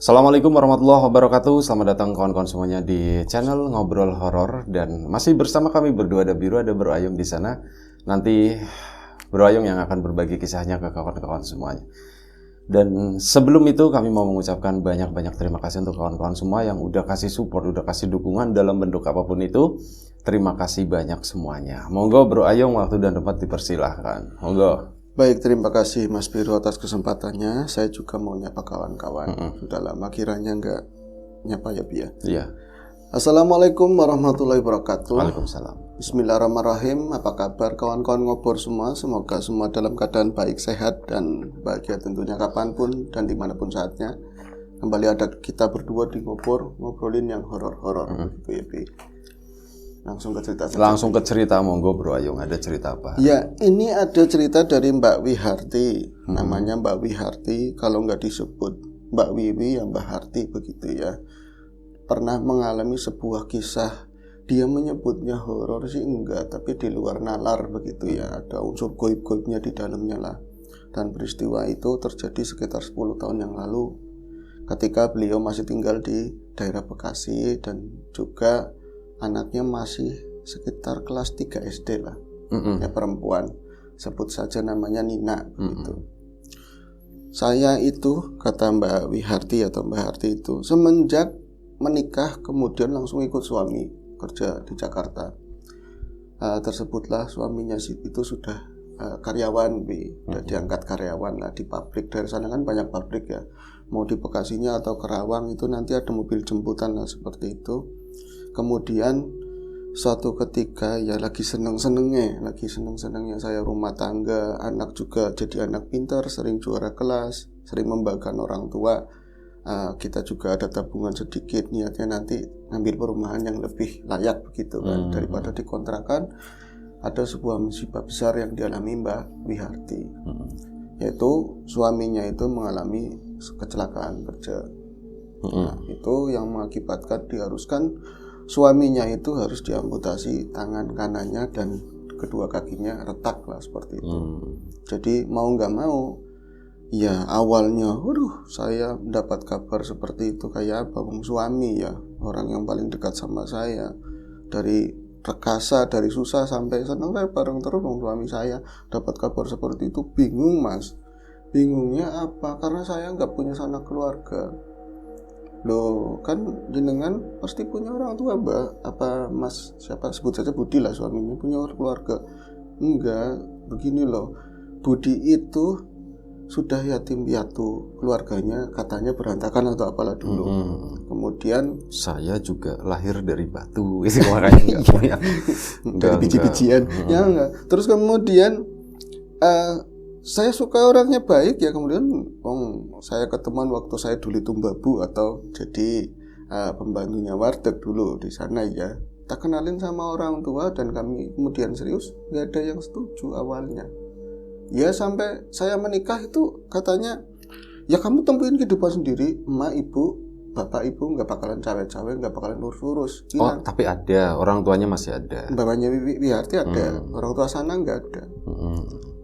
Assalamualaikum warahmatullahi wabarakatuh. Selamat datang kawan-kawan semuanya di channel Ngobrol Horor, dan masih bersama kami berdua, ada Biru, ada Bro Ayung di sana. Nanti Bro Ayung yang akan berbagi kisahnya ke kawan-kawan semuanya. Dan sebelum itu kami mau mengucapkan banyak-banyak terima kasih untuk kawan-kawan semua yang udah kasih support, udah kasih dukungan dalam bentuk apapun itu. Terima kasih banyak semuanya. Monggo Bro Ayung, waktu dan tempat dipersilahkan. Monggo. Baik, terima kasih Mas Biru atas kesempatannya. Saya juga mau nyapa kawan-kawan. Sudah lama kiranya nggak nyapa ya, Bia. Iya. Assalamualaikum warahmatullahi wabarakatuh. Waalaikumsalam. Bismillahirrahmanirrahim. Apa kabar kawan-kawan ngobor semua? Semoga semua dalam keadaan baik, sehat, dan bahagia tentunya kapanpun dan dimanapun saatnya. Kembali ada kita berdua di ngobor, ngobrolin yang horor-horor. Gitu ya, Bi. Langsung ke cerita saja. Langsung ke cerita, monggo Bro Ayung, ada cerita apa? Ya, ini ada cerita dari Mbak Wiharti. Namanya Mbak Wiharti, kalau nggak disebut Mbak Wiwi ya Mbak Harti begitu ya. Pernah mengalami sebuah kisah. Dia menyebutnya horor sih enggak, tapi di luar nalar begitu ya. Ada unsur goib-goibnya di dalamnya lah. Dan peristiwa itu terjadi sekitar 10 tahun yang lalu, ketika beliau masih tinggal di daerah Bekasi, dan juga anaknya masih sekitar kelas 3 SD lah. Ya, perempuan. Sebut saja namanya Nina gitu. Saya itu, kata Mbak Wiharti atau Mbak Harti itu, semenjak menikah kemudian langsung ikut suami kerja di Jakarta. Tersebutlah suaminya itu sudah karyawan, udah diangkat karyawan lah di pabrik. Dari sana kan banyak pabrik ya. Mau di Bekasinya atau Kerawang itu nanti ada mobil jemputan lah seperti itu. Kemudian suatu ketika ya lagi seneng-senengnya saya rumah tangga, anak juga jadi anak pintar, sering juara kelas, sering membanggakan orang tua. Kita juga ada tabungan sedikit, niatnya nanti ngambil perumahan yang lebih layak begitu kan, daripada dikontrakan. Ada sebuah musibah besar yang dialami Mbak Wiharti, yaitu suaminya itu mengalami kecelakaan kerja. Nah, itu yang mengakibatkan diharuskan suaminya itu harus diamputasi tangan kanannya dan kedua kakinya retak lah seperti itu. Jadi mau nggak mau, ya awalnya, saya mendapat kabar seperti itu kayak apa? Suami ya, orang yang paling dekat sama saya, dari rekasa, dari susah sampai senang saya bareng terus. Suami saya dapat kabar seperti itu, bingung Mas. Bingungnya apa? Karena saya nggak punya sanak keluarga. Loh, kan jenengan pasti punya orang tua, Mbak. Apa Mas, siapa, sebut saja Budi lah, suaminya punya keluarga. Enggak, begini loh. Budi itu sudah yatim piatu, keluarganya katanya berantakan atau apalah dulu. Kemudian saya juga lahir dari batu, makanya enggak punya dari biji-bijian. Ya enggak. Terus kemudian saya suka orangnya baik ya, kemudian saya ketemuan waktu saya dulu tumbabu atau jadi pembantunya warteg dulu di sana ya. Tak kenalin sama orang tua dan kami kemudian serius, nggak ada yang setuju awalnya. Ya sampai saya menikah itu katanya, ya kamu tempuin kehidupan sendiri, emak ibu, bapak ibu nggak bakalan cawe-cawe, nggak bakalan urus-urus. Oh, tapi ada, orang tuanya masih ada. Bapaknya Wiharti ada, orang tua sana nggak ada.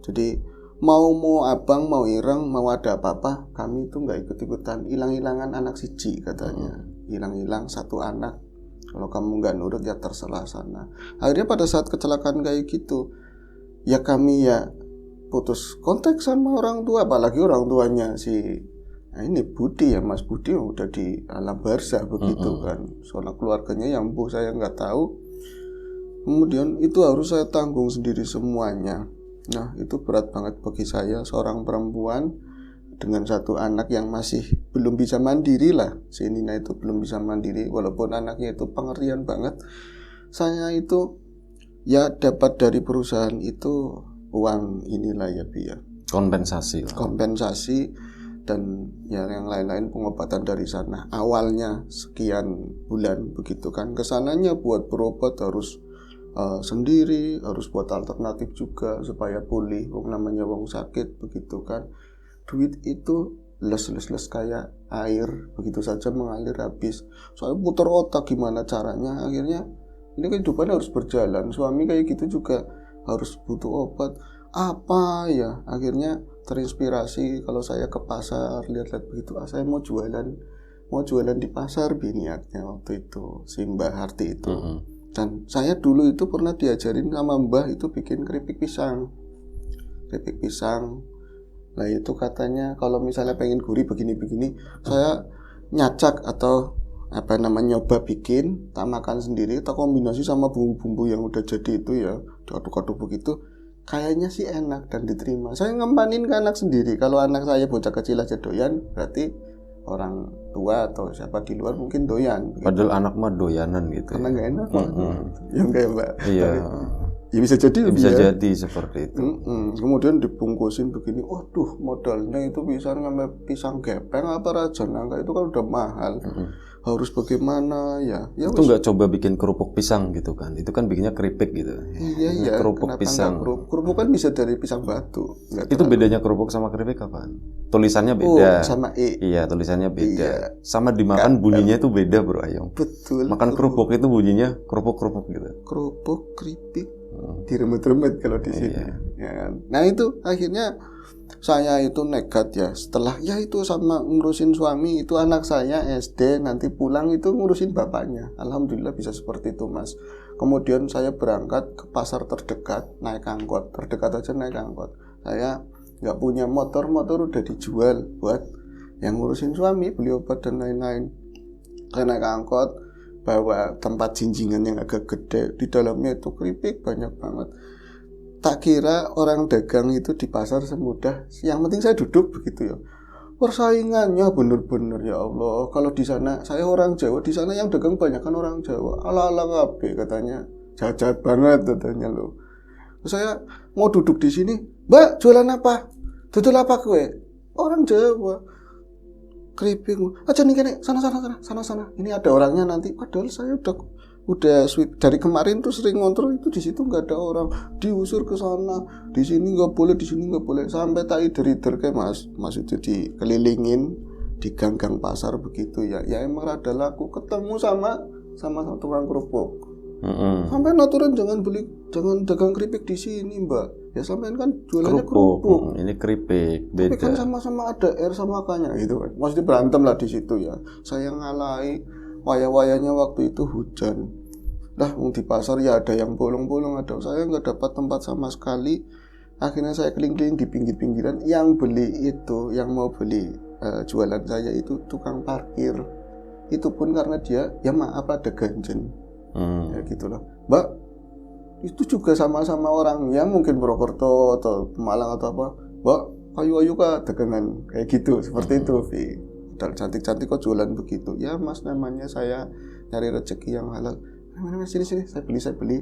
Jadi mau abang, mau ireng, mau ada apa-apa, kami itu nggak ikut-ikutan. Hilang-hilangan anak siji katanya, hilang-hilang satu anak. Kalau kamu nggak nurut ya terserah sana. Akhirnya pada saat kecelakaan kayak gitu, ya kami ya putus kontak sama orang tua, apalagi orang tuanya ini Budi ya, Mas Budi udah di alam barzah begitu kan. Soalnya keluarganya yang saya nggak tahu. Kemudian itu harus saya tanggung sendiri semuanya. Nah, itu berat banget bagi saya, seorang perempuan dengan satu anak yang masih belum bisa mandiri lah. Si Nina itu belum bisa mandiri, walaupun anaknya itu pengertian banget. Saya itu ya dapat dari perusahaan itu uang inilah ya, Bia. Kompensasi dan ya yang lain-lain, pengobatan dari sana. Awalnya sekian bulan begitu kan. Kesananya buat berobat harus sendiri, harus buat alternatif juga supaya pulih, namanya wong sakit begitu kan. Duit itu les kayak air, begitu saja mengalir habis. Saya putar otak gimana caranya, akhirnya ini kehidupan harus berjalan. Suami kayak gitu juga harus butuh obat. Apa ya, akhirnya terinspirasi kalau saya ke pasar lihat-lihat begitu, saya mau jualan mau jualan di pasar niatnya waktu itu si Mbak Harti itu. Dan saya dulu itu pernah diajarin sama Mbah itu bikin keripik pisang. Nah itu katanya kalau misalnya pengen gurih begini-begini, saya nyacak atau nyoba bikin, tak makan sendiri, tak kombinasi sama bumbu-bumbu yang udah jadi itu ya, diaduk-aduk begitu, kayaknya sih enak dan diterima. Saya ngempanin ke anak sendiri. Kalau anak saya bocah kecil aja doyan, berarti orang tua atau siapa di luar mungkin doyan. Padahal gitu. Anak mah doyanan gitu. Karena nggak enak. Yang kayak Mbak. Iya. Ya bisa jadi. Bisa jadi seperti itu. Kemudian dibungkusin begini. Waduh, modalnya itu bisa ngambil pisang gepeng apa raja nangka itu kan udah mahal. Harus bagaimana ya? Itu nggak coba bikin kerupuk pisang gitu kan? Itu kan bikinnya keripik gitu. Iya. Kerupuk pisang. Kerupuk kan bisa dari pisang batu. Itu bedanya kerupuk sama keripik apa? Tulisannya beda. Sama Iya, tulisannya beda. Sama dimakan bunyinya itu beda, Bro Ayong. Betul. Makan kerupuk itu bunyinya kerupuk gitu. Kerupuk, keripik, diremet-remet kalau di sini. Iya. Ya. Nah itu akhirnya saya itu nekat ya. Setelah ya itu sama ngurusin suami, itu anak saya SD nanti pulang itu ngurusin bapaknya. Alhamdulillah bisa seperti itu, Mas. Kemudian saya berangkat ke pasar terdekat naik angkot. Terdekat aja naik angkot. Saya nggak punya motor udah dijual buat yang ngurusin suami, beli obat dan lain-lain. Saya naik angkot, bawa tempat jinjingan yang agak gede, di dalamnya itu keripik banyak banget. Tak kira orang dagang itu di pasar semudah, yang penting saya duduk begitu ya. Persaingannya bener-bener ya Allah. Kalau di sana saya orang Jawa, di sana yang dagang banyak kan orang Jawa. Ala-ala kabeh katanya, jahat banget katanya loh. Saya mau duduk di sini, Mbak jualan apa? Duduk apa gue? Orang Jawa. Keripik. Aja nih kene, sana. Ini ada orangnya nanti. Padahal saya udah sweep dari kemarin tuh sering ngontrol itu di situ nggak ada orang, diusir ke sana, di sini nggak boleh, di sini nggak boleh, sampai tak ider kayak mas itu dikelilingin di gang-gang pasar begitu ya emang ada laku ketemu sama tukang kerupuk. Sampai naturan jangan dagang keripik di sini Mbak, ya sampean kan jualannya kerupuk. Ini keripik beda. Tapi kan sama-sama ada R sama K-nya gitu kan, maksudnya berantem lah di situ ya. Saya ngalahi. Waya-wayanya waktu itu hujan. Lah di pasar ya ada yang bolong-bolong, ada saya nggak dapat tempat sama sekali. Akhirnya saya keliling-keliling di pinggir-pinggiran. Yang beli itu, yang mau beli jualan saya itu tukang parkir. Itu pun karena dia, ya maaf ada ganjen. Ya gitu loh. Mbak, itu juga sama-sama orang yang mungkin Purwokerto atau Pemalang atau apa. Mbak, ayo kak dagangan kayak gitu, seperti itu, Vi. Cantik-cantik kok jualan begitu. Ya mas, namanya saya nyari rezeki yang halal. Mana sini saya beli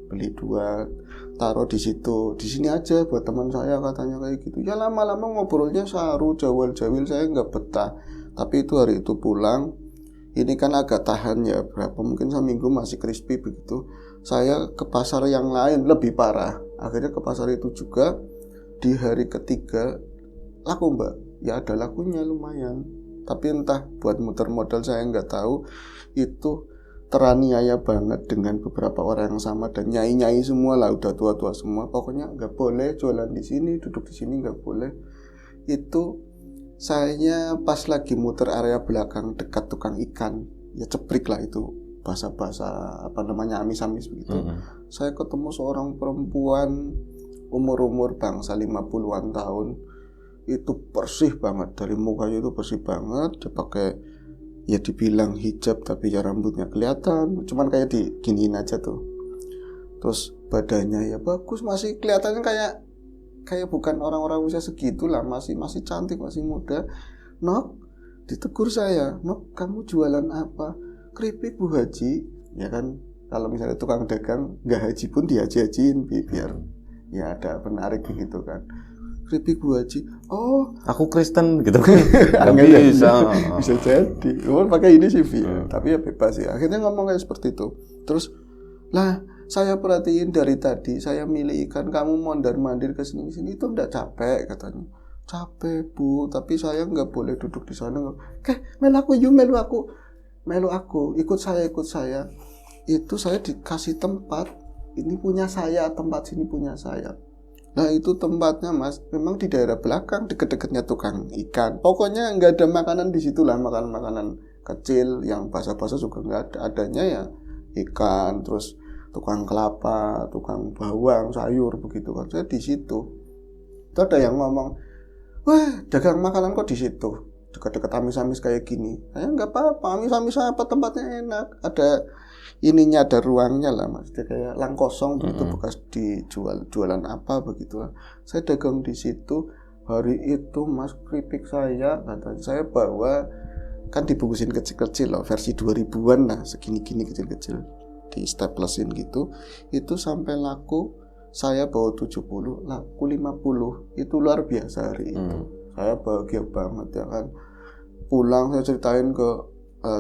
2, taruh di situ, di sini aja buat teman saya katanya kayak gitu. Ya lama-lama ngobrolnya saru jawil saya nggak betah. Tapi itu hari itu pulang, ini kan agak tahan ya berapa mungkin seminggu masih crispy begitu. Saya ke pasar yang lain lebih parah. Akhirnya ke pasar itu juga di hari ketiga laku Mbak. Ya ada lakunya lumayan. Tapi entah buat muter modal saya nggak tahu, itu teraniaya banget dengan beberapa orang yang sama dan nyai semua lah, udah tua semua. Pokoknya nggak boleh jualan di sini, duduk di sini nggak boleh. Itu saya pas lagi muter area belakang dekat tukang ikan, ya ceprik lah itu bahasa amis-amis begitu. Saya ketemu seorang perempuan umur bangsa 50-an tahun. Itu bersih banget, dari mukanya itu bersih banget. Dia pakai ya dibilang hijab tapi ya rambutnya kelihatan, cuman kayak diginiin aja tuh. Terus badannya ya bagus, masih kelihatannya kayak bukan orang-orang usia segitu lah, masih cantik, masih muda. Nok, ditegur saya, Nok kamu jualan apa? Keripik Bu Haji. Ya kan kalau misalnya tukang dagang nggak haji pun dihaji-hajiin biar ya ada penarik begitu kan. Keripik Bu Haji. Oh, aku Kristen gitu kan. Nggak bisa. Bisa jadi. Cuma pakai ini sih, tapi ya bebas ya. Akhirnya ngomong kayak seperti itu. Terus, lah saya perhatiin dari tadi, saya milih ikan, kamu mondar-mandir ke sini itu enggak capek katanya. Capek Bu, tapi saya nggak boleh duduk di sana. Melu aku, ikut saya. Itu saya dikasih tempat. Ini punya saya, tempat sini punya saya. Nah itu tempatnya mas, memang di daerah belakang deket-deketnya tukang ikan. Pokoknya nggak ada makanan di situ lah, makanan kecil yang basah-basah juga nggak ada, adanya ya ikan, terus tukang kelapa, tukang bawang, sayur begitu kan. Saya di situ. Itu ada yang ngomong, wah dagang makanan kok di situ, dekat-dekat amis-amis kayak gini. Saya nggak apa-apa, amis-amis apa, tempatnya enak, ada ininya, ada ruangnya lah, maksudnya kayak lang kosong begitu, bekas dijual, jualan apa begitu lah. Saya dagang di situ. Hari itu Mas, keripik saya, kata saya bawa, kan dibungkusin kecil-kecil loh, versi 2000-an lah, segini-gini kecil-kecil, di staplesin gitu. Itu sampai laku, saya bawa 70, laku 50. Itu luar biasa hari itu. Saya bahagia banget ya kan. Pulang saya ceritain ke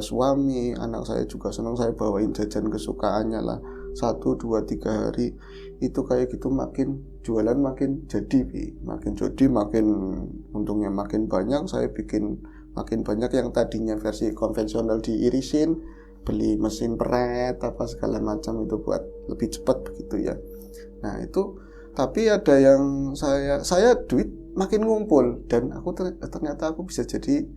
suami, anak saya juga senang, saya bawain jajan kesukaannya lah. 1, 2, 3 hari itu kayak gitu, makin jualan makin jadi, makin untungnya makin banyak. Saya bikin makin banyak, yang tadinya versi konvensional diirisin, beli mesin peret apa segala macam itu buat lebih cepat begitu ya. Nah itu, tapi ada yang saya duit makin ngumpul, dan aku ternyata aku bisa jadi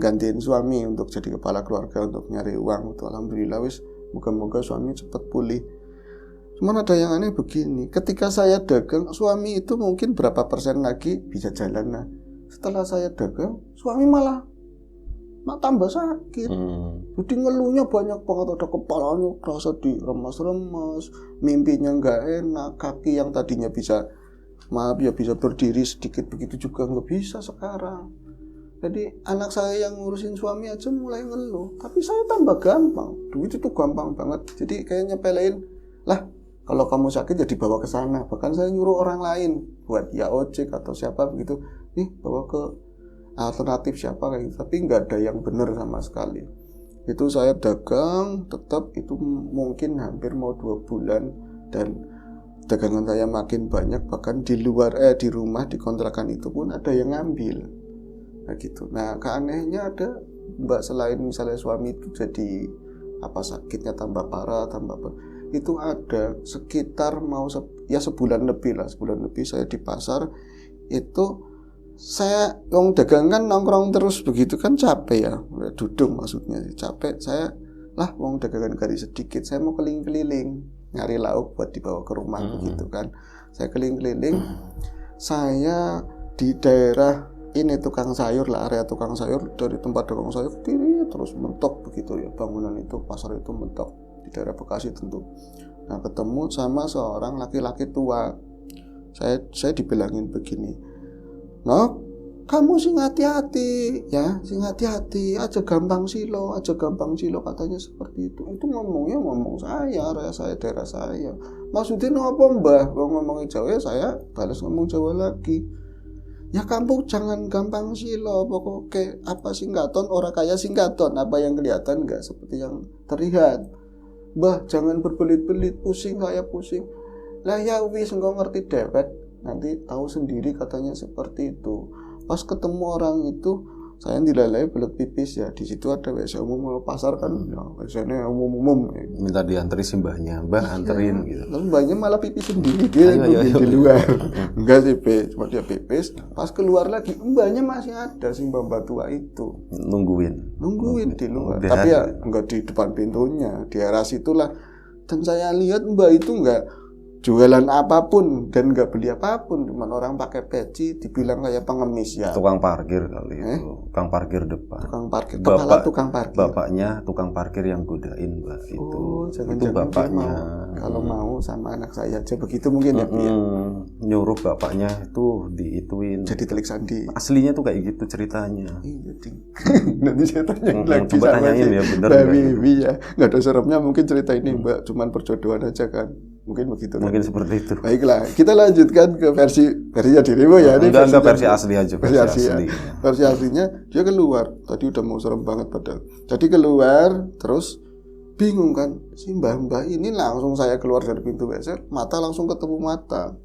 gantiin suami untuk jadi kepala keluarga, untuk nyari uang. Itu alhamdulillah wis, moga-moga suami cepat pulih. Cuman ada yang aneh begini, ketika saya dagang, suami itu mungkin berapa persen lagi bisa jalan. Nah, setelah saya dagang, suami malah tambah sakit. Jadi ngeluhnya banyak banget, ada kepalanya kerasa diremas-remas, mimpinya nggak enak, kaki yang tadinya bisa, maaf ya, bisa berdiri sedikit begitu juga nggak bisa sekarang. Jadi anak saya yang ngurusin suami aja mulai ngeluh, tapi saya tambah gampang, duit itu gampang banget. Jadi kayak nyepelein, lah kalau kamu sakit ya dibawa ke sana. Bahkan saya nyuruh orang lain buat ya ojek atau siapa begitu, nih bawa ke alternatif siapa kayak gitu. Tapi nggak ada yang benar sama sekali. Itu saya dagang tetap itu mungkin hampir mau 2 bulan, dan dagangan saya makin banyak. Bahkan di luar di rumah, di kontrakan itu pun ada yang ngambil. Nah gitu. Nah keanehnya ada mbak, selain misalnya suami itu jadi apa, sakitnya tambah parah, itu ada sekitar mau sebulan lebih saya di pasar itu. Saya dagangan nongkrong terus begitu kan capek ya, duduk maksudnya capek. Saya lah dagangan gari sedikit, saya mau keliling-keliling nyari lauk buat dibawa ke rumah begitu kan. Saya keliling-keliling, saya di daerah ini tukang sayur lah, area tukang sayur, dari tempat tukang sayur kiri terus mentok begitu ya, bangunan itu, pasar itu mentok di daerah Bekasi tentu. Nah ketemu sama seorang laki-laki tua, saya dibilangin begini, no, kamu sing hati-hati ya, sing hati-hati, aja gampang silo katanya seperti itu. Itu ngomong saya, area saya, daerah saya. Maksudnya apa mbah? Ngomongin Jawa ya, saya balas ngomong Jawa lagi. Ya kamu jangan gampang silo, pokoknya apa singkaton, orang kaya singkaton, apa yang kelihatan enggak seperti yang terlihat. Mbah jangan berbelit-belit, pusing, saya pusing. Lah ya wis, engkau ngerti dewek, nanti tahu sendiri katanya seperti itu. Pas ketemu orang itu, saya dilalai belet pipis ya, di situ ada WC umum. Kalau pasar kan ya WC-nya umum. Minta diantri sih mbahnya, mbah anterin gitu. Lalu mbahnya malah pipis sendiri, dia di luar. Enggak sih, cuma dia pipis. Pas keluar lagi, mbahnya masih ada sih, mbah tua itu. Nungguin di luar. Tapi ya enggak di depan pintunya, di arah situlah. Dan saya lihat mbah itu enggak jualan apapun dan nggak beli apapun, cuma orang pakai peci, dibilang kayak pengemis ya. Tukang parkir kali itu, tukang parkir depan. Tukang parkir, kepala tukang parkir. Bapaknya tukang parkir yang godain mbak itu. Oh, itu bapaknya. Kalau mau sama anak saya aja begitu mungkin ya. Nyuruh bapaknya itu diituin. Jadi telik sandi. Aslinya tuh kayak gitu ceritanya. Iya ding. Nanti saya tanya lagi. Coba tanyain ya bener. Mbak Wiwi ya, nggak ada seremnya mungkin cerita ini mbak, cuman perjodohan aja kan. Mungkin begitu kan? Mungkin seperti itu. Baiklah, kita lanjutkan ke versinya dirimu ya. Ini enggak versi asli aja. Versi asli. Ya. Versi aslinya dia keluar. Tadi udah mau serem banget padahal. Jadi keluar terus bingung kan, si mbah-mbah ini langsung saya keluar dari pintu WC, mata langsung ketemu mata.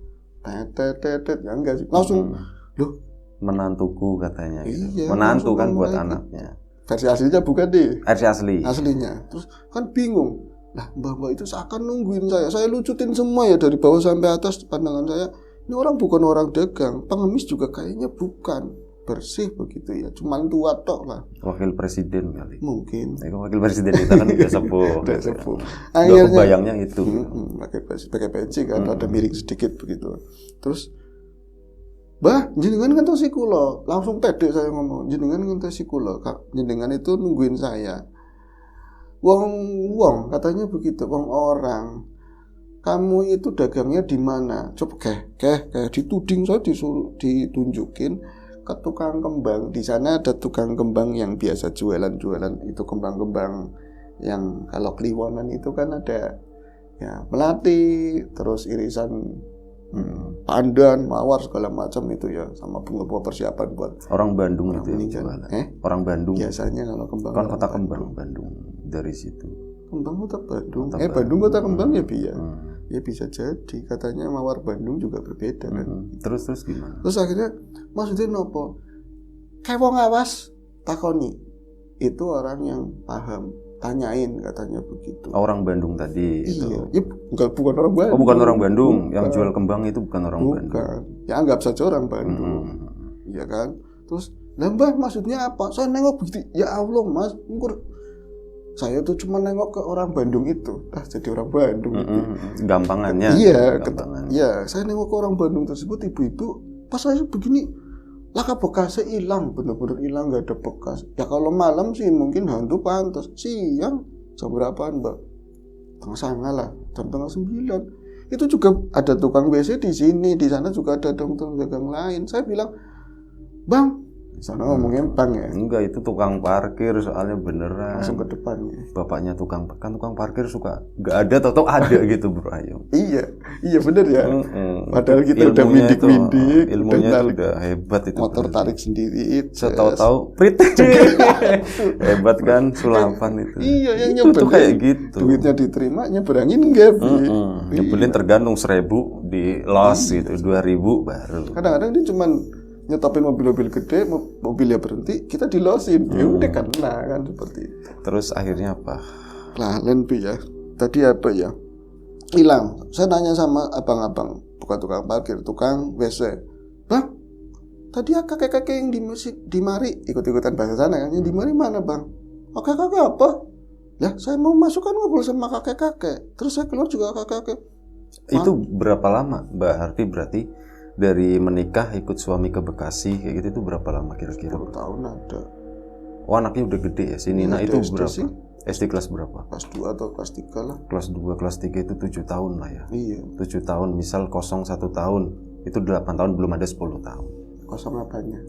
Tetet ya enggak sih. Langsung loh, menantuku katanya gitu. Iya, menantu kan buat anaknya. Versi aslinya bukan deh. Versi asli. Aslinya. Terus kan bingung. Lah mbak-mbak itu seakan nungguin saya lucutin semua ya dari bawah sampai atas pandangan saya. Ini orang bukan orang dagang, pengemis juga kayaknya bukan. bersih begitu ya. Cuman tua tok lah. Wakil presiden kali. Mungkin. Wakil presiden kita kan udah sepuh. Udah sepuh. Udah Akhirnya kebayangnya itu. Pakai peci kan ada miring sedikit begitu. Terus Bah, jenengan ngentosi kula. Langsung pede saya ngomong, jenengan ngentosi kula. Kak, jenengan itu nungguin saya. Wong katanya begitu, wong orang. Kamu itu dagangnya di mana? Coba kayak dituding saya ditunjukin ke tukang kembang. Di sana ada tukang kembang yang biasa jualan itu kembang-kembang yang kalau kliwonan itu kan ada ya melati, terus irisan pandan, mawar segala macam itu ya, sama bunga-bunga persiapan buat orang Bandung orang itu yang meninggal. jualan. Orang Bandung. Biasanya kalau kembang Kan kota kembang Bandung dari situ. Kembang kota Bandung. Kota Bandung kota kembang ya Bi ya. Hmm. Ya bisa jadi, katanya mawar Bandung juga berbeda kan. Terus gimana? Terus akhirnya maksudnya nopo? Kayak wong awas takoni. Itu orang yang paham. Tanyain katanya begitu. Orang Bandung tadi itu. Iya, bukan orang Bandung. Oh, bukan orang Bandung. Bukan. Yang jual kembang itu bukan orang Bandung. Bukan. Ya anggap saja orang Bandung. Iya kan? Terus, "Mbah, maksudnya apa?" Saya nengok begitu. Ya Allah, Mas, saya tuh cuma nengok ke orang Bandung itu. Jadi orang Bandung gitu. Gampangannya. Iya, iya, saya nengok ke orang Bandung tersebut, ibu-ibu pas saya begini, laka bekasnya hilang, bener-bener hilang, nggak ada bekas. Ya kalau malam sih mungkin hantu pantas. Siang jam berapaan, Mbak? Tengah lah, jam 8:30. Itu juga ada tukang WC di sini, di sana juga ada tukang dagang lain. Saya bilang, "Bang," di sana ngomongnya Bang ya. Enggak, itu tukang parkir soalnya beneran. Langsung ke depannya. Bapaknya tukang parkir suka nggak ada, tau ada gitu Bro Ayu. Iya bener ya. Padahal kita udah mindik-mindik, ilmunya udah hebat itu. Motor tarik sendiri. Setahu-tahu prit. Hebat kan sulapan itu. Iya, yang itu nyebelin tuh kayak gitu. Duitnya diterima, nyeberangin enggak, Bi? Nyebelin tergantung 1.000 di loss gitu, 2.000 baru. Kadang-kadang dia cuman nyetopin mobil-mobil gede, mobilnya berhenti, kita dilosin. Ya udah kan seperti itu. Terus akhirnya apa? Lah, Bi ya. Tadi apa ya? Hilang. Saya nanya sama abang-abang, bukan tukang parkir, tukang WC. "Bang, tadi kakek-kakek yang di mari ikut-ikutan bahasa sana kan? Yang di mari mana, Bang?" "Oh, kakek apa?" "Ya, saya mau masuk kan ngobrol sama kakek-kakek. Terus saya keluar juga kakek-kakek." Itu berapa lama, Mbak Harti berarti dari menikah ikut suami ke Bekasi kayak gitu itu berapa lama kira-kira? 10 tahun ada. Oh, anaknya udah gede ya. Si Nina itu SD berapa? sih. SD kelas berapa? Kelas 2 atau kelas 3 lah. Kelas 2, kelas 3 itu 7 tahun lah ya. Iya. 7 tahun, misal kosong 1 tahun. Itu 8 tahun, belum ada 10 tahun. Kosong apanya?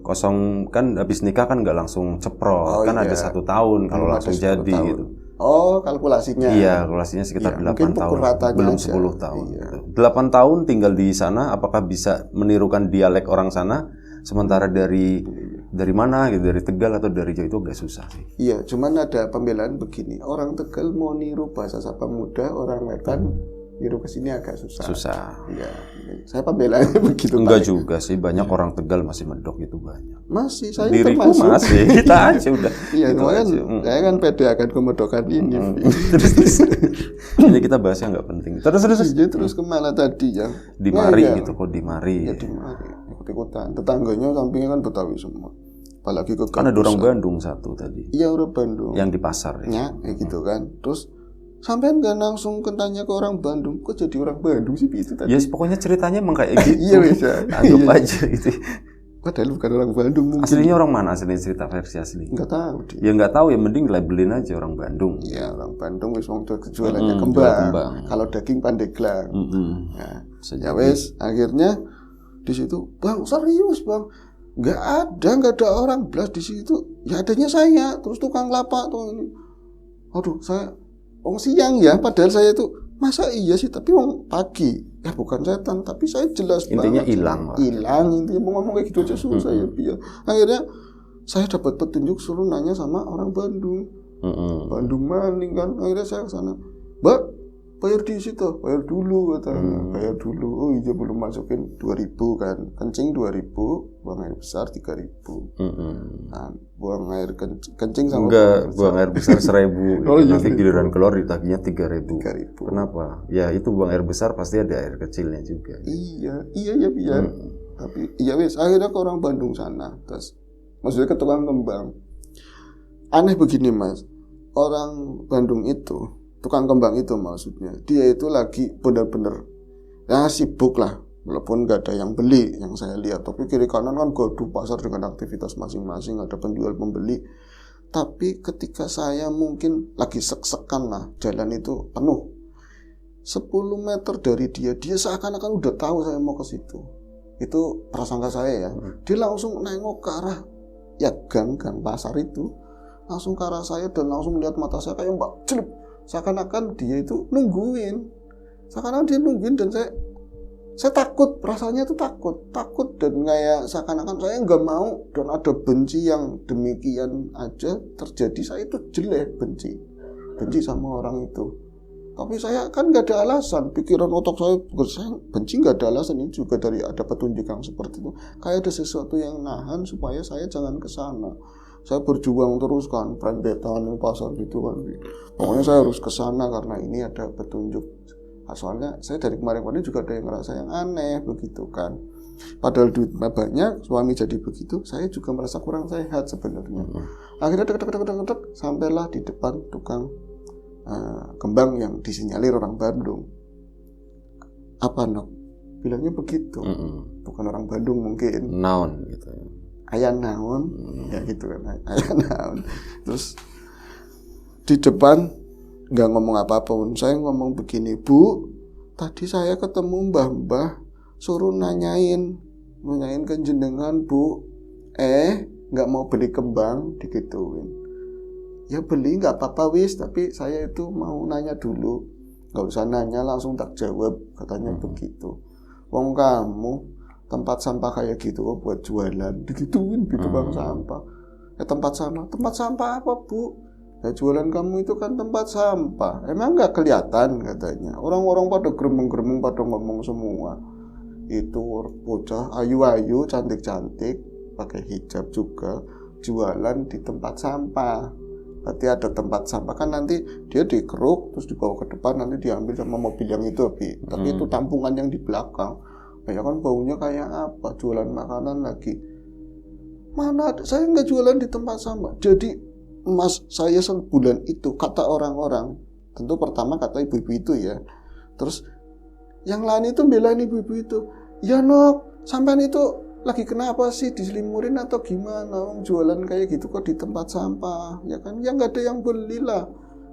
Kosong kan habis nikah kan nggak langsung ceprot. Kan ada 1 tahun kalau Belum langsung ada 10 jadi tahun. gitu. Oh, kalkulasinya. Iya, kalkulasinya sekitar Iya, 8 tahun. Belum aja. 10 tahun. Iya. 8 tahun tinggal di sana, apakah bisa menirukan dialek orang sana? Sementara dari mana gitu, dari Tegal atau dari Jawa itu agak susah sih. Iya, cuman ada pembelaan begini. Orang Tegal mau niru bahasa Sapa Muda, orang Wetan niru ke sini agak susah. Susah. Iya. Saya pembelaannya begitu. Enggak juga sih, banyak orang Tegal masih medok itu banyak. Masih, saya Diriku termasuk. masih, kita aja udah. Iya, Gitu kan aja. saya kan pede akan kemedokan ini. Terus. Ini kita bahasnya nggak penting. Terus kemana tadi ya? Di Mari Iya. gitu, kok di Mari. Ya di Mari, ikut-ikutan. Tetangganya sampingnya kan Betawi semua. Apalagi ke Kan ada orang kampus. Bandung satu tadi. Iya, orang Bandung. Yang di pasar ya. Kayak gitu kan. Terus sampean nggak langsung tanya ke orang Bandung, kok jadi orang Bandung sih itu tadi? Ya pokoknya ceritanya emang kayak gitu. Iya bisa. Anggap Iya. aja gitu. Padahal bukan orang Bandung mungkin. Aslinya orang mana? Aslinya cerita versi asli. Nggak tahu dia. Ya nggak tahu, ya mending labelin aja orang Bandung. Iya, orang Bandung wis wong jualannya jual kembang. kembang. Kalau daging Pandeglang. Ya, Ya wes, akhirnya di situ, "Bang, serius, Bang. Nggak ada orang belas di situ. Ya adanya saya, terus tukang lapak tuh ini." Aduh, saya siang ya, padahal saya itu masa iya sih, tapi pagi. Ya bukan setan, tapi saya jelas intinya banget. hilang. Hilang intinya, mau ngomong kayak gitu aja susah ya, biar. Akhirnya saya dapat petunjuk, suruh nanya sama orang Bandung. Bandung maning kan. Akhirnya saya ke sana. "Mbak, bayar di situ." "Bayar dulu," katanya. Bayar dulu. Oh iya, belum masukin 2.000 kan. Kencing 2.000, buang air besar 3.000. Nah, buang air kencing sama Enggak, buang air besar 1.000. Oh, iya, Nanti 1.000. giliran keluar ditaginya 3.000. 3.000. Kenapa? Ya itu buang air besar pasti ada air kecilnya juga. Iya ya biar. Tapi ya wis akhirnya ke orang Bandung sana. Terus maksudnya ke tukang kembang. Aneh begini Mas, orang Bandung itu, tukang kembang itu maksudnya, dia itu lagi benar-benar ya sibuk lah, walaupun gak ada yang beli yang saya lihat. Tapi kiri kanan kan gaduh pasar dengan aktivitas masing-masing, ada penjual pembeli. Tapi ketika saya mungkin lagi sek-sekan lah, jalan itu penuh, 10 meter dari dia seakan-akan udah tahu saya mau ke situ. Itu prasangka saya ya. Dia langsung nengok ke arah ya gang pasar itu, langsung ke arah saya dan langsung melihat mata saya kayak mbak jelek. Seakan-akan dia itu nungguin. Seakan-akan dia nungguin dan saya takut, perasaannya itu takut dan kayak seakan-akan saya nggak mau dan ada benci yang demikian aja terjadi. Saya itu jelek, benci sama orang itu. Tapi saya kan nggak ada alasan, pikiran otak saya benci nggak ada alasan. Ini juga dari ada petunjuk yang seperti itu, kayak ada sesuatu yang nahan supaya saya jangan ke sana. Saya berjuang terus kan, perendetan pasar gitu kan. Pokoknya saya harus ke sana karena ini ada petunjuk. Soalnya saya dari kemarin juga ada yang ngerasa yang aneh begitu kan. Padahal duitnya banyak, suami jadi begitu, saya juga merasa kurang sehat sebenarnya. Akhirnya dek, sampailah di depan tukang kembang yang disinyalir orang Bandung. Apa nok? Bilangnya begitu. Bukan orang Bandung mungkin. Naon gitu. Ayah naon, ya gitu kan. Ayah naon. Terus di depan nggak ngomong apa-apa, saya ngomong begini, Bu, tadi saya ketemu mbah-mbah suruh nanyain ke jenengan Bu, nggak mau beli kembang, digituin. Ya beli nggak apa-apa wis, tapi saya itu mau nanya dulu, nggak usah nanya langsung tak jawab, katanya begitu. Wong kamu tempat sampah kayak gitu buat jualan, digituin gitu bang sampah. Tempat sampah apa Bu? Ya jualan kamu itu kan tempat sampah. Emang nggak kelihatan katanya. Orang-orang pada gremeng-gremeng pada ngomong semua. Itu bocah ayu-ayu, cantik-cantik, pakai hijab juga, jualan di tempat sampah. Berarti ada tempat sampah kan, nanti dia dikeruk terus dibawa ke depan, nanti diambil sama mobil yang itu tapi itu tampungan yang di belakang. Ya kan baunya kayak apa, jualan makanan lagi. Mana ada, saya nggak jualan di tempat sampah. Jadi Mas, saya sebulan itu kata orang-orang, tentu pertama kata ibu-ibu itu ya, terus yang lain itu belain ibu-ibu itu, ya nok, sampean itu lagi kenapa sih, diselimurin atau gimana? Jualan kayak gitu kok di tempat sampah, ya kan? Ya nggak ada yang beli lah.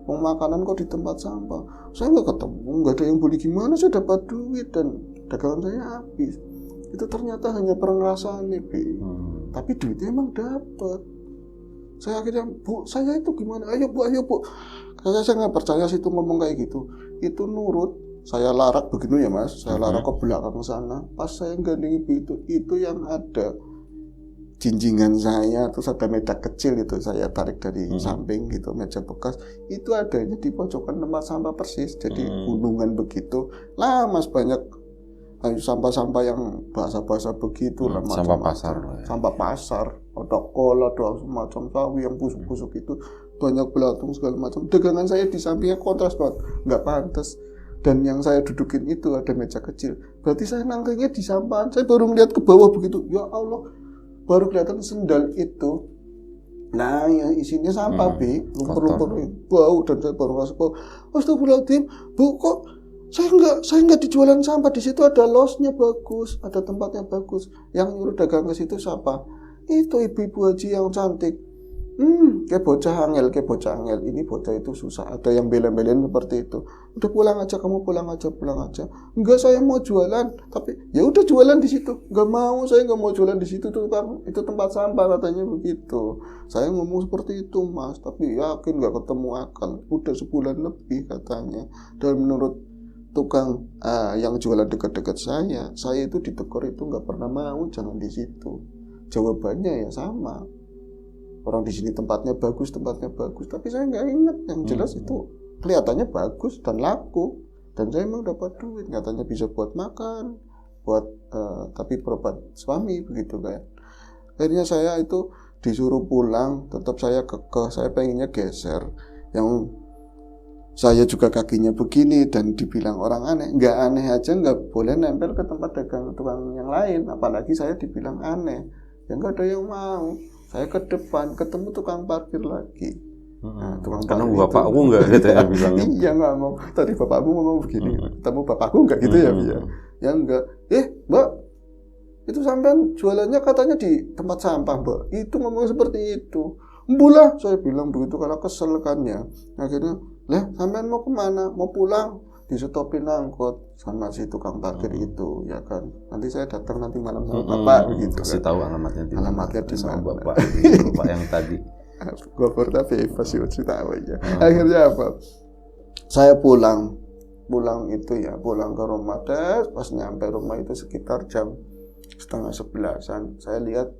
Mau makanan kok di tempat sampah. Saya nggak ketemu, nggak ada yang beli, gimana saya dapat duit dan dagangan saya habis. Itu ternyata hanya perasaan nih, tapi duitnya emang dapat. Saya akhirnya, Bu, saya itu gimana? Ayo Bu. Karena saya nggak percaya sih itu ngomong kayak gitu. Itu nurut. Saya larak begitu ya Mas, saya larak ke belakang sana. Pas saya gandeng ibu itu yang ada jinjingan saya, terus ada meja kecil itu saya tarik dari samping gitu, meja bekas. Itu adanya di pojokan tempat sampah persis, jadi gunungan begitu. Lah Mas, banyak sampah-sampah yang bahasa-bahasa begitu lah. Sampah pasar. Sampah pasar, ada kol, ada semacam sawi yang busuk-busuk itu, banyak belatung segala macam. Dagangan saya di sampingnya kontras banget, nggak pantas. Dan yang saya dudukin itu ada meja kecil. Berarti saya nangkringnya di sampah. Saya baru melihat ke bawah begitu. Ya Allah, baru kelihatan sendal itu. Nah, yang isinya sampah, lumpur-lumpur bau, dan saya baru ngerasa bau. Astagfirullahaladzim, Bu, kok saya nggak di jualan sampah. Di situ ada losnya bagus, ada tempatnya bagus. Yang nyuruh dagang ke situ siapa? Itu ibu-ibu haji yang cantik. Kayak bocah angel. Ini bocah itu susah. Ada yang bela-belain seperti itu. Udah pulang aja. Enggak, saya mau jualan. Tapi ya udah jualan di situ. Saya nggak mau jualan di situ tuh kan. Itu tempat sampah katanya begitu. Saya ngomong seperti itu Mas. Tapi yakin nggak ketemu akal. Udah sebulan lebih katanya. Dan menurut tukang yang jualan dekat-dekat saya itu ditegur itu nggak pernah mau, jangan di situ. Jawabannya ya sama. Orang di sini tempatnya bagus, tapi saya nggak ingat. Yang jelas itu kelihatannya bagus dan laku, dan saya emang dapat duit, katanya bisa buat makan, tapi berobat suami begitu kan. Akhirnya saya itu disuruh pulang, tetap saya kekeh, saya pengennya geser. Yang saya juga kakinya begini dan dibilang orang aneh. Nggak aneh aja nggak boleh nempel ke tempat dagang tukang yang lain, apalagi saya dibilang aneh. Ya nggak ada yang mau. Saya ke depan ketemu tukang parkir lagi. Nah, tukang Karena parkir bapakku nggak gitu ya bilangnya. Iya nggak mau. Tadi bapakmu ngomong begini, ketemu bapakku nggak gitu ya, ya? Ya enggak. Mbak, itu sampean jualannya katanya di tempat sampah, Mbak. Itu ngomong seperti itu. Mbulah, saya bilang begitu karena kesel kan ya. Akhirnya, lah sampean mau kemana? Mau pulang? Disetopin angkot sama si tukang parkir itu, ya kan. Nanti saya datang nanti malam sama bapak begitu. Kasih kan. tahu alamatnya di mana. Alamatnya di sama mana. bapak yang tadi. Gua pernah bebas sih tahu aja. Akhirnya apa? Saya pulang itu ya, pulang ke rumah deh. Pas nyampe rumah itu sekitar jam 10:30-an. Saya lihat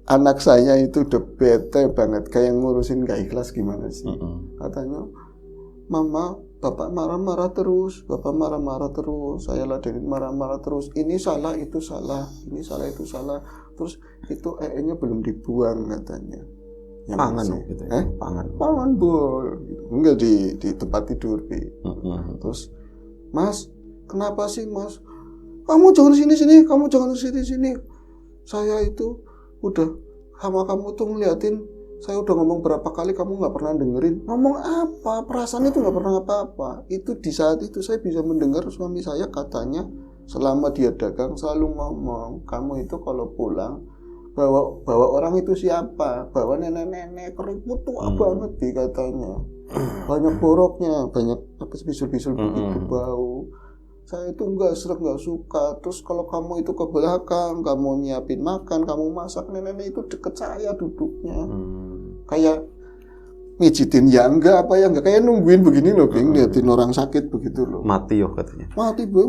anak saya itu udah bete banget, kayak ngurusin gak ikhlas gimana sih. Katanya, Mama, Bapak marah-marah terus, Bapak marah-marah terus, saya ladenin marah-marah terus, ini salah, itu salah, ini salah, itu salah. Terus itu nya belum dibuang katanya. Yang Pangan gitu ya? Pangan bol. Enggak di tempat tidur, Bi. Terus, Mas, kenapa sih, Mas? Kamu jangan sini-sini, kamu jangan sini-sini. Saya itu udah sama kamu tuh ngeliatin, saya udah ngomong berapa kali, kamu nggak pernah dengerin. Ngomong apa? Perasaan itu nggak pernah apa-apa. Itu di saat itu saya bisa mendengar suami saya katanya selama dia dagang selalu ngomong, kamu itu kalau pulang bawa orang itu siapa? Bawa nenek-nenek keriput tua banget katanya. Banyak boroknya, banyak bisul-bisul begitu bau. Saya itu nggak suka. Terus kalau kamu itu ke belakang, kamu nyiapin makan, kamu masak, nenek-nenek itu deket saya duduknya. Kayak mijitin ya enggak, apa ya enggak, kayak nungguin begini loh, liatin orang sakit begitu loh. Mati yo katanya. Mati boy.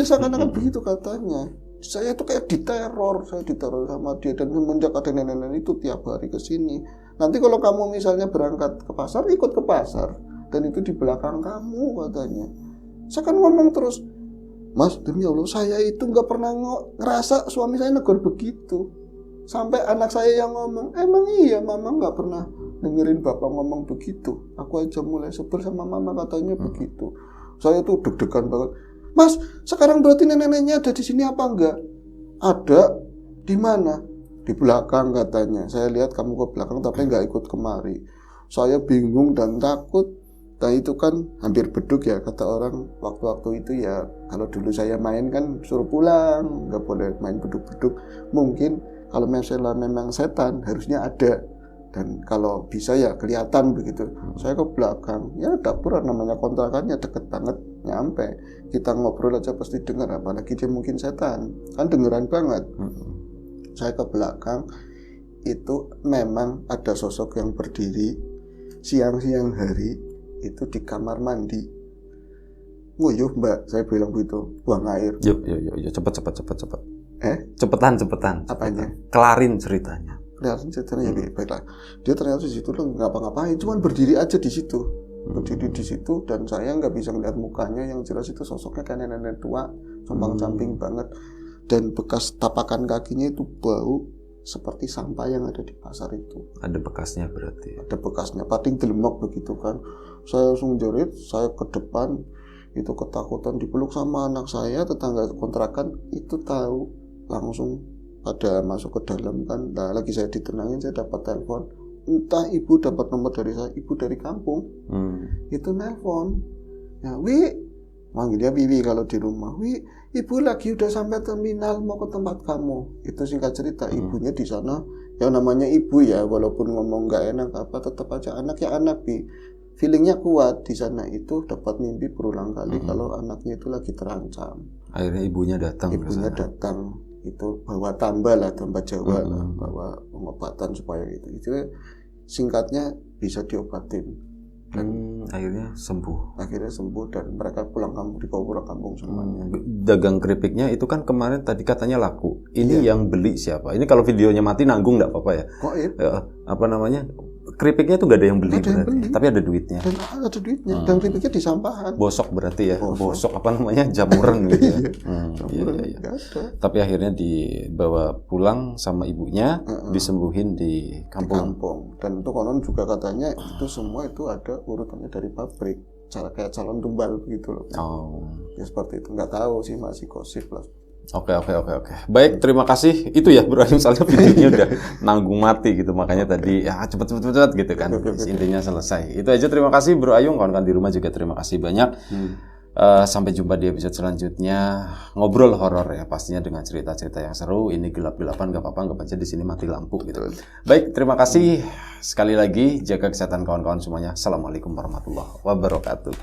Seakan-akan begitu katanya. Saya itu kayak diteror sama dia, dan semenjak ada nenek-nenek itu tiap hari ke sini. Nanti kalau kamu misalnya berangkat ke pasar, ikut ke pasar, dan itu di belakang kamu katanya. Saya kan ngomong terus, Mas, demi Allah, saya itu nggak pernah ngerasa suami saya negur begitu. Sampai anak saya yang ngomong, emang iya mama nggak pernah dengerin bapak ngomong begitu. Aku aja mulai sebel sama mama katanya begitu. Saya tuh deg-degan banget. Mas, sekarang berarti nenek-neneknya ada di sini apa enggak? Ada. Di mana? Di belakang katanya. Saya lihat kamu ke belakang tapi nggak ikut kemari. Saya bingung dan takut. Nah itu kan hampir beduk ya, kata orang waktu-waktu itu ya. Kalau dulu saya main kan suruh pulang, nggak boleh main beduk-beduk. Mungkin kalau misalnya memang setan harusnya ada, dan kalau bisa ya kelihatan begitu. Saya ke belakang, ya dapur namanya kontrakannya deket banget, nyampe kita ngobrol aja pasti dengar, apalagi dia mungkin setan, kan dengeran banget. Saya ke belakang, itu memang ada sosok yang berdiri siang-siang hari itu di kamar mandi. Nguyuh Mbak, saya bilang begitu, buang air. Yuk, cepet. Cepetan. Apanya? Kelarin ceritanya. Kelarin ceritanya ya, baiklah. Dia ternyata di situ loh ngapa-ngapain, cuman berdiri aja di situ. Berdiri di situ, dan saya nggak bisa melihat mukanya, yang jelas itu sosoknya kayak nenek-nenek tua, compang-camping banget, dan bekas tapakan kakinya itu bau seperti sampah yang ada di pasar itu. Ada bekasnya berarti. Ada bekasnya, pating delemok begitu kan. Saya langsung jerit, saya ke depan, itu ketakutan, dipeluk sama anak saya, tetangga kontrakan itu tahu, langsung pada masuk ke dalam kan. Nah lagi saya ditenangin, saya dapat telepon, entah ibu dapat nomor dari saya, ibu dari kampung, itu nelpon, ya Wi, manggil dia Wiwi kalau di rumah, Wi, ibu lagi udah sampai terminal mau ke tempat kamu. Itu singkat cerita, ibunya di sana, yang namanya ibu ya, walaupun ngomong nggak enak apa, tetap aja anak ya anak, Bi. Feelingnya kuat di sana, itu dapat mimpi berulang kali kalau anaknya itu lagi terancam. Akhirnya ibunya datang. Datang, itu bawa tambah Jawa lah, bawa pengobatan supaya itu singkatnya bisa diobatin. Akhirnya sembuh. Dan mereka pulang kampung, dibawa pulang kampung semuanya. Dagang keripiknya itu kan kemarin tadi katanya laku. Ini yang beli siapa? Ini kalau videonya mati nanggung nggak apa-apa ya? Kok ya? Apa namanya? keripiknya tuh nggak ada yang beli Nggak ada yang berarti, beli. tapi ada duitnya. Dan ada duitnya, dan keripiknya di sampahan. Bosok berarti ya, Bosok. bosok apa namanya, jamuran gitu ya. Iya. Nggak ada. Tapi akhirnya dibawa pulang sama ibunya, disembuhin di kampung. Kampung. Dan itu konon juga katanya itu semua itu ada urutannya dari pabrik, kayak calon tumbal begitu loh. Oh. Ya seperti itu, nggak tahu sih, masih gosip lah. Oke. Baik, terima kasih. Itu ya Bro Ayung, soalnya videonya udah nanggung mati gitu, makanya tadi ya cepet gitu kan. Intinya selesai. Itu aja, terima kasih Bro Ayung, kawan-kawan di rumah juga terima kasih banyak. Sampai jumpa di episode selanjutnya, ngobrol horor ya, pastinya dengan cerita-cerita yang seru. Ini gelap-gelapan gak apa-apa, anggap aja di sini mati lampu gitu. Baik, terima kasih sekali lagi, jaga kesehatan kawan-kawan semuanya. Assalamualaikum warahmatullahi wabarakatuh.